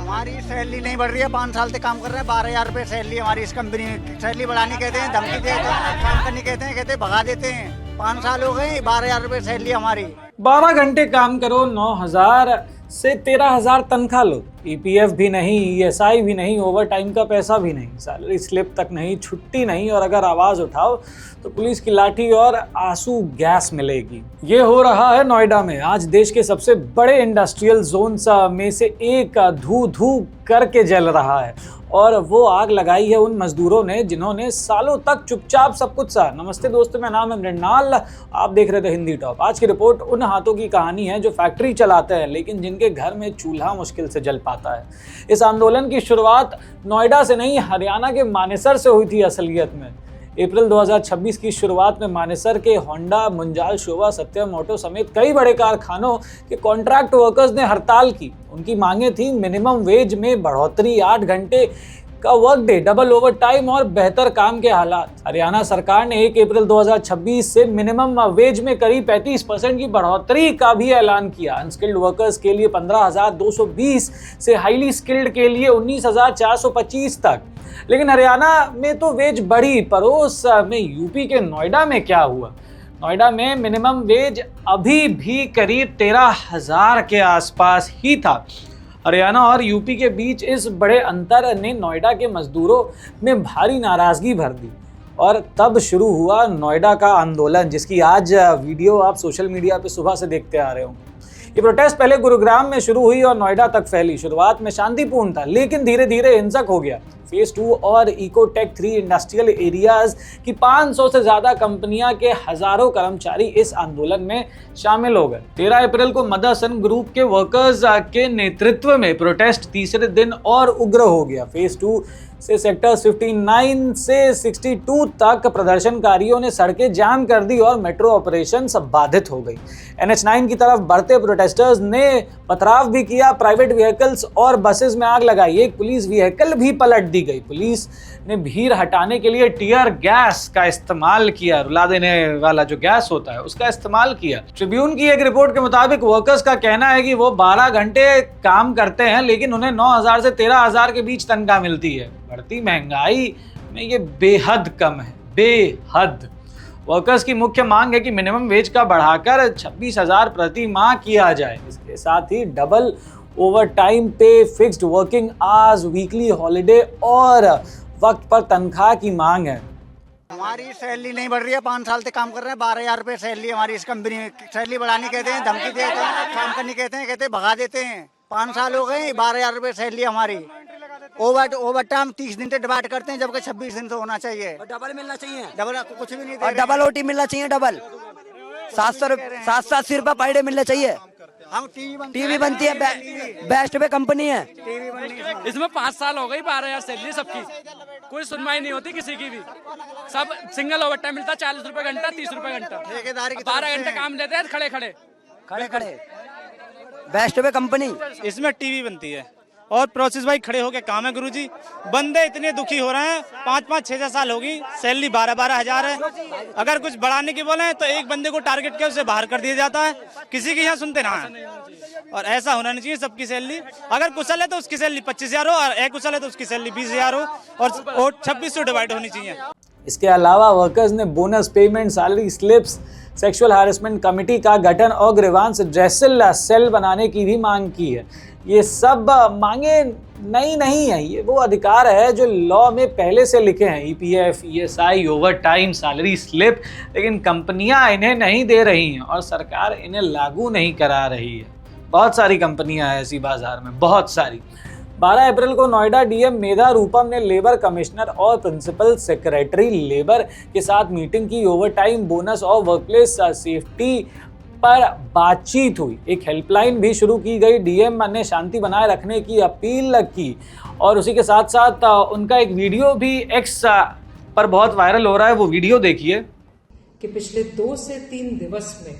हमारी सैलरी नहीं बढ़ रही है। 5 साल से काम कर रहे हैं। 12,000 रुपये सैलरी हमारी इस कंपनी में। सैलरी बढ़ाने कहते हैं, धमकी देते हैं, काम करने कहते हैं भगा देते हैं। 5 साल हो गए, 12,000 रुपये सैलरी हमारी। 12 घंटे काम करो, 9,000 से 13,000 तनख्वाह लो। ईपीएफ भी नहीं, ईएसआई भी नहीं, ओवर टाइम का पैसा भी नहीं, सैलरी स्लिप तक नहीं, छुट्टी नहीं, और अगर आवाज़ उठाओ तो पुलिस की लाठी और आंसू गैस मिलेगी। ये हो रहा है नोएडा में। आज देश के सबसे बड़े इंडस्ट्रियल जोन्स में से एक धू धू करके जल रहा है, और वो आग लगाई है उन मजदूरों ने जिन्होंने सालों तक चुपचाप सब कुछ सहा। नमस्ते दोस्तों, मेरा नाम है मृणाल, आप देख रहे थे हिंदी टॉप। आज की रिपोर्ट उन हाथों की कहानी है जो फैक्ट्री चलाते हैं लेकिन जिनके घर में चूल्हा मुश्किल से जल पाता है। इस आंदोलन की शुरुआत नोएडा से नहीं, हरियाणा के मानेसर से हुई थी। असलियत में अप्रैल 2026 की शुरुआत में मानेसर के होंडा, मुंजाल, शोभा, सत्यम ऑटो समेत कई बड़े कारखानों के कॉन्ट्रैक्ट वर्कर्स ने हड़ताल की। उनकी मांगे थी मिनिमम वेज में बढ़ोतरी, 8 घंटे का work day, double over time और बेहतर काम के हालात। हरियाणा सरकार ने 1 अप्रैल 2026 से मिनिमम वेज में करीब 35% की बढ़ोतरी का भी ऐलान किया। अनस्किल्ड वर्कर्स के लिए 15,220 से हाईली स्किल्ड के लिए 19,425 तक। लेकिन हरियाणा में तो वेज बढ़ी, पड़ोस में यूपी के नोएडा में क्या हुआ? नोएडा में मिनिमम वेज अभी भी करीब 13,000 के आसपास ही था। हरियाणा और यूपी के बीच इस बड़े अंतर ने नोएडा के मजदूरों में भारी नाराजगी भर दी, और तब शुरू हुआ नोएडा का आंदोलन, जिसकी आज वीडियो आप सोशल मीडिया पे सुबह से देखते आ रहे होंगे। ये प्रोटेस्ट पहले गुरुग्राम में शुरू हुई और नोएडा तक फैली। शुरुआत में शांतिपूर्ण था लेकिन धीरे धीरे हिंसक हो गया। फेज 2 और इकोटेक 3 इंडस्ट्रियल एरियाज की 500 से ज्यादा कंपनियां के हजारों कर्मचारी इस आंदोलन में शामिल हो गए। 13 अप्रैल को मदरसन ग्रुप के वर्कर्स के नेतृत्व में प्रोटेस्ट तीसरे दिन और उग्र हो गया। फेज 2 से सेक्टर 59 से 62 तक प्रदर्शनकारियों ने सड़कें जाम कर दी और मेट्रो ऑपरेशन सब बाधित हो गई। NH9 की तरफ बढ़ते प्रोटेस्टर्स ने पथराव भी किया, प्राइवेट व्हीकल्स और बसेस में आग लगाई, एक पुलिस व्हीकल भी पलट दी गई। पुलिस ने भीड़ हटाने के लिए टीयर गैस का इस्तेमाल किया, रुला देने वाला जो गैस होता है उसका इस्तेमाल किया। ट्रिब्यून की एक रिपोर्ट के मुताबिक वर्कर्स का कहना है कि वो 12 घंटे काम करते हैं लेकिन उन्हें 9,000 से 13,000 के बीच तनख्वाह मिलती है। बढ़ती महंगाई में ये बेहद कम है, बेहद। वर्कर्स की मुख्य मांग है कि मिनिमम वेज का बढ़ाकर 26,000 प्रति माह किया जाए। इसके साथ ही डबल ओवर टाइम पे, fixed working hours, weekly holiday और वक्त पर तनख्वाह की मांग है। हमारी सैलरी नहीं बढ़ रही है। 5 साल से काम कर रहे हैं। 12,000 रुपये सैलरी हमारी इस कंपनी में। सैलरी बढ़ाने कहते हैं, धमकी देते हैं, काम करने कहते हैं भगा देते हैं। 5 साल हो गए, 12,000 रुपये सैलरी हमारी। ओवर टाइम 30 दिन से डिवाइड करते हैं जबकि 26 दिन से होना चाहिए। और डबल मिलना चाहिए, डबल कुछ भी नहीं। और डबल ओटी मिलना चाहिए, डबल 780 रुपये पर डे मिलना चाहिए। हम टीवी बनती है, बेस्ट पे कंपनी है। इसमें 5 साल हो गई, 12,000 सैलरी सबकी, कोई सुनवाई नहीं होती किसी की भी। सब सिंगल ओवर टाइम मिलता, 40 रुपए घंटा, 30 रुपए घंटा। 12 घंटे काम लेते हैं खड़े खड़े। बेस्ट पे कंपनी। इसमें टीवी बनती है और प्रोसेस भाई खड़े होके काम है गुरुजी। बंदे इतने दुखी हो रहे हैं, 5-5, 6-6 साल होगी, सैलरी 12-12 हजार है। अगर कुछ बढ़ाने की बोले तो एक बंदे को टारगेट के उसे बाहर कर दिया जाता है, किसी की यहाँ सुनते ना है। और ऐसा होना नहीं चाहिए। सबकी सैलरी, अगर कुशल है तो उसकी सैलरी 25,000 हो, और अकुशल है तो उसकी सैलरी 20,000 हो, और 26 डिवाइड होनी चाहिए। इसके अलावा वर्कर्स ने bonus payment, salary slips, sexual harassment committee का गठन और ग्रीवांस रेड्रेसल सेल बनाने की भी मांग की है। ये सब मांगे नई नहीं है, ये वो अधिकार है जो लॉ में पहले से लिखे हैं। EPF, ESI, over time, salary slip, लेकिन कंपनियां इन्हें नहीं दे रही हैं और सरकार इन्हें लागू नहीं करा रही है। बहुत सारी कंपनियां हैं ऐसी बाजार में, बहुत सारी। 12 अप्रैल को नोएडा डीएम मेधा रूपम ने लेबर कमिश्नर और प्रिंसिपल सेक्रेटरी लेबर के साथ मीटिंग की। ओवर टाइम, बोनस और वर्कप्लेस सेफ्टी पर बातचीत हुई। एक हेल्पलाइन भी शुरू की गई। डीएम ने शांति बनाए रखने की अपील की और उसी के साथ साथ उनका एक वीडियो भी एक्स पर बहुत वायरल हो रहा है, वो वीडियो देखिए। कि पिछले 2 से 3 दिवस में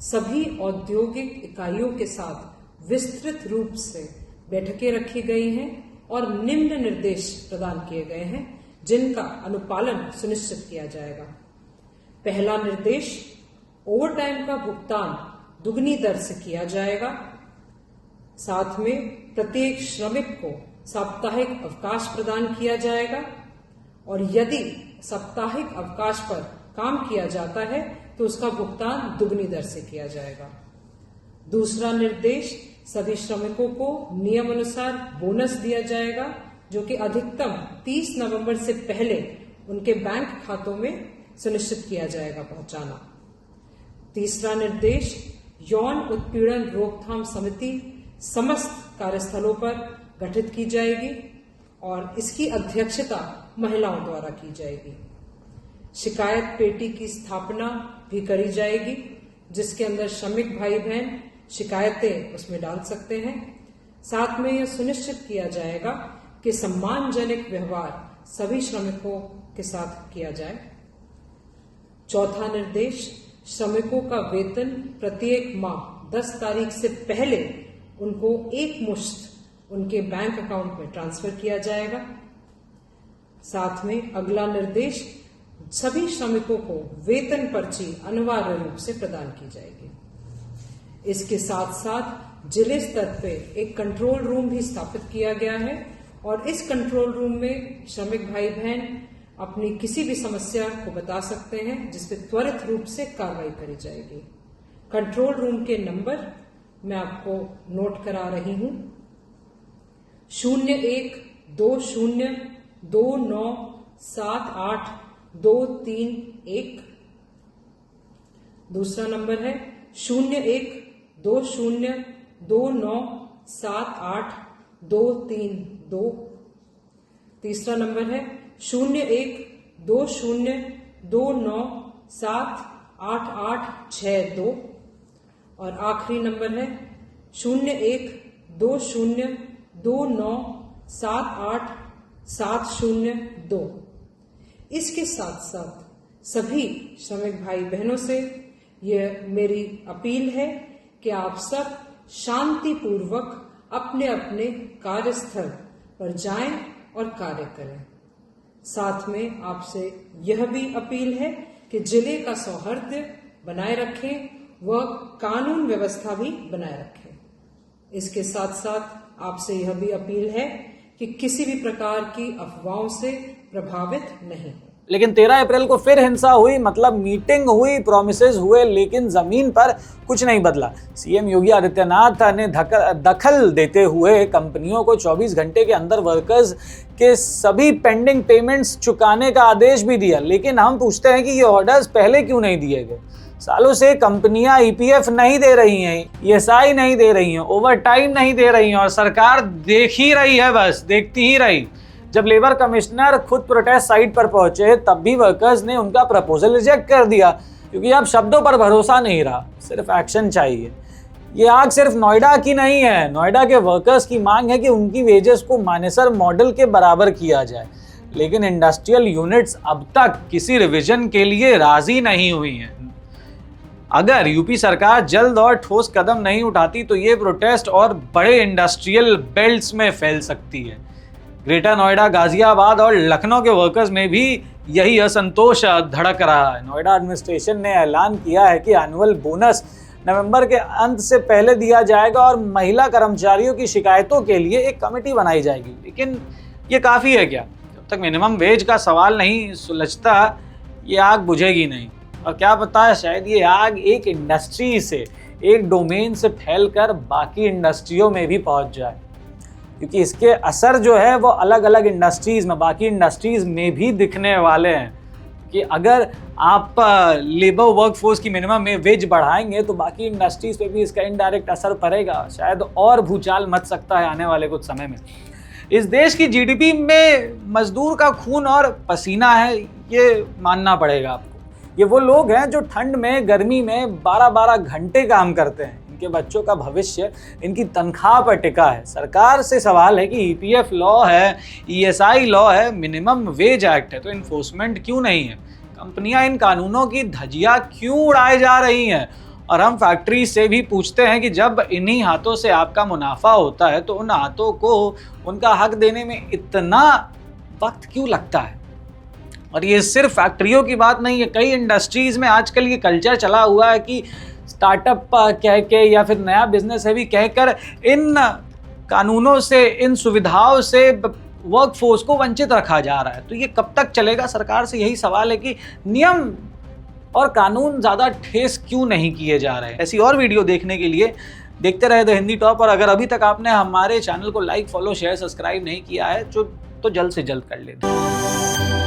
सभी औद्योगिक इकाइयों के साथ विस्तृत रूप से बैठकें रखी गई हैं और निम्न निर्देश प्रदान किए गए हैं जिनका अनुपालन सुनिश्चित किया जाएगा। पहला निर्देश, ओवरटाइम का भुगतान दुगनी दर से किया जाएगा। साथ में प्रत्येक श्रमिक को साप्ताहिक अवकाश प्रदान किया जाएगा और यदि साप्ताहिक अवकाश पर काम किया जाता है तो उसका भुगतान दुगनी दर से किया जाएगा। दूसरा निर्देश, सभी श्रमिकों को नियम अनुसार बोनस दिया जाएगा जो कि अधिकतम 30 नवंबर से पहले उनके बैंक खातों में सुनिश्चित किया जाएगा पहुंचाना। तीसरा निर्देश, यौन उत्पीड़न रोकथाम समिति समस्त कार्यस्थलों पर गठित की जाएगी और इसकी अध्यक्षता महिलाओं द्वारा की जाएगी। शिकायत पेटी की स्थापना भी करी जाएगी जिसके अंदर श्रमिक भाई बहन शिकायतें उसमें डाल सकते हैं। साथ में यह सुनिश्चित किया जाएगा कि सम्मानजनक व्यवहार सभी श्रमिकों के साथ किया जाए। चौथा निर्देश, श्रमिकों का वेतन प्रत्येक माह 10 तारीख से पहले उनको एक मुश्त उनके बैंक अकाउंट में ट्रांसफर किया जाएगा। साथ में अगला निर्देश, सभी श्रमिकों को वेतन पर्ची अनिवार्य रूप से प्रदान की जाएगी। इसके साथ साथ जिले स्तर पे एक कंट्रोल रूम भी स्थापित किया गया है और इस कंट्रोल रूम में श्रमिक भाई बहन अपनी किसी भी समस्या को बता सकते हैं जिस पे त्वरित रूप से कार्रवाई करी जाएगी। कंट्रोल रूम के नंबर मैं आपको नोट करा रही हूं, 0120297823 दूसरा नंबर है 0120297823 तीसरा नंबर है 012029788862 और आखिरी नंबर है 012029787702। इसके साथ साथ सभी श्रमिक भाई बहनों से यह मेरी अपील है कि आप सब शांतिपूर्वक अपने अपने कार्यस्थल पर जाएं और कार्य करें। साथ में आपसे यह भी अपील है कि जिले का सौहार्द बनाए रखें व कानून व्यवस्था भी बनाए रखें। इसके साथ साथ आपसे यह भी अपील है कि किसी भी प्रकार की अफवाहों से प्रभावित नहीं हो। लेकिन 13 अप्रैल को फिर हिंसा हुई, मतलब मीटिंग हुई, प्रोमिसेस हुए, लेकिन जमीन पर कुछ नहीं बदला। सीएम योगी आदित्यनाथ ने दखल देते हुए कंपनियों को 24 घंटे के अंदर वर्कर्स के सभी पेंडिंग पेमेंट्स चुकाने का आदेश भी दिया। लेकिन हम पूछते हैं कि ये ऑर्डर्स पहले क्यों नहीं दिए गए? सालों से कंपनियां ईपीएफ नहीं दे रही हैं, ईएसआई नहीं दे रही हैं, ओवर टाइम नहीं दे रही हैं और सरकार देख ही रही है, बस देखती ही रही। जब लेबर कमिश्नर खुद प्रोटेस्ट साइट पर पहुंचे तब भी वर्कर्स ने उनका प्रपोजल रिजेक्ट कर दिया क्योंकि अब शब्दों पर भरोसा नहीं रहा, सिर्फ एक्शन चाहिए। ये आग सिर्फ नोएडा की नहीं है, नोएडा के वर्कर्स की मांग है कि उनकी वेजेस को मानेसर मॉडल के बराबर किया जाए। लेकिन इंडस्ट्रियल यूनिट्स अब तक किसी रिवीजन के लिए राजी नहीं हुई हैं। अगर यूपी सरकार जल्द और ठोस कदम नहीं उठाती तो ये प्रोटेस्ट और बड़े इंडस्ट्रियल बेल्ट्स में फैल सकती है। ग्रेटर नोएडा, गाजियाबाद और लखनऊ के वर्कर्स में भी यही असंतोष धड़क रहा है। नोएडा एडमिनिस्ट्रेशन ने ऐलान किया है कि एनुअल बोनस नवंबर के अंत से पहले दिया जाएगा और महिला कर्मचारियों की शिकायतों के लिए एक कमेटी बनाई जाएगी। लेकिन ये काफ़ी है क्या? जब तक मिनिमम वेज का सवाल नहीं सुलझता ये आग बुझेगी नहीं। और क्या पता है, शायद ये आग एक इंडस्ट्री से, एक डोमेन से फैलकर बाकी इंडस्ट्रियों में भी पहुंच जाए, क्योंकि इसके असर जो है वो अलग अलग इंडस्ट्रीज़ में, बाकी इंडस्ट्रीज़ में भी दिखने वाले हैं। कि अगर आप लेबर वर्कफोर्स की मिनिमम वेज बढ़ाएंगे तो बाकी इंडस्ट्रीज़ पे भी इसका इनडायरेक्ट असर पड़ेगा। शायद और भूचाल मच सकता है आने वाले कुछ समय में। इस देश की जीडीपी में मजदूर का खून और पसीना है, ये मानना पड़ेगा आपको। ये वो लोग हैं जो ठंड में, गर्मी में 12-12 घंटे काम करते हैं। इनके बच्चों का भविष्य इनकी तनख्वाह पर टिका है। सरकार से सवाल है कि ईपीएफ लॉ है, ईएसआई लॉ है, मिनिमम वेज एक्ट है, तो इन्फोर्समेंट क्यों नहीं है? कंपनियां इन कानूनों की धज्जियां क्यों उड़ाई जा रही हैं? और हम फैक्ट्री से भी पूछते हैं कि जब इन्हीं हाथों से आपका मुनाफा होता है तो उन हाथों को उनका हक देने में इतना वक्त क्यों लगता है? और ये सिर्फ फैक्ट्रियों की बात नहीं है, कई इंडस्ट्रीज़ में आजकल ये कल्चर चला हुआ है कि स्टार्टअप कह के या फिर नया बिजनेस है भी कहकर इन कानूनों से, इन सुविधाओं से वर्क फोर्स को वंचित रखा जा रहा है। तो ये कब तक चलेगा? सरकार से यही सवाल है कि नियम और कानून ज़्यादा ठेस क्यों नहीं किए जा रहे हैं। ऐसी और वीडियो देखने के लिए देखते रहे द हिंदी टॉप, और अगर अभी तक आपने हमारे चैनल को लाइक, फॉलो, शेयर, सब्सक्राइब नहीं किया है तो जल्द से जल्द कर लेना।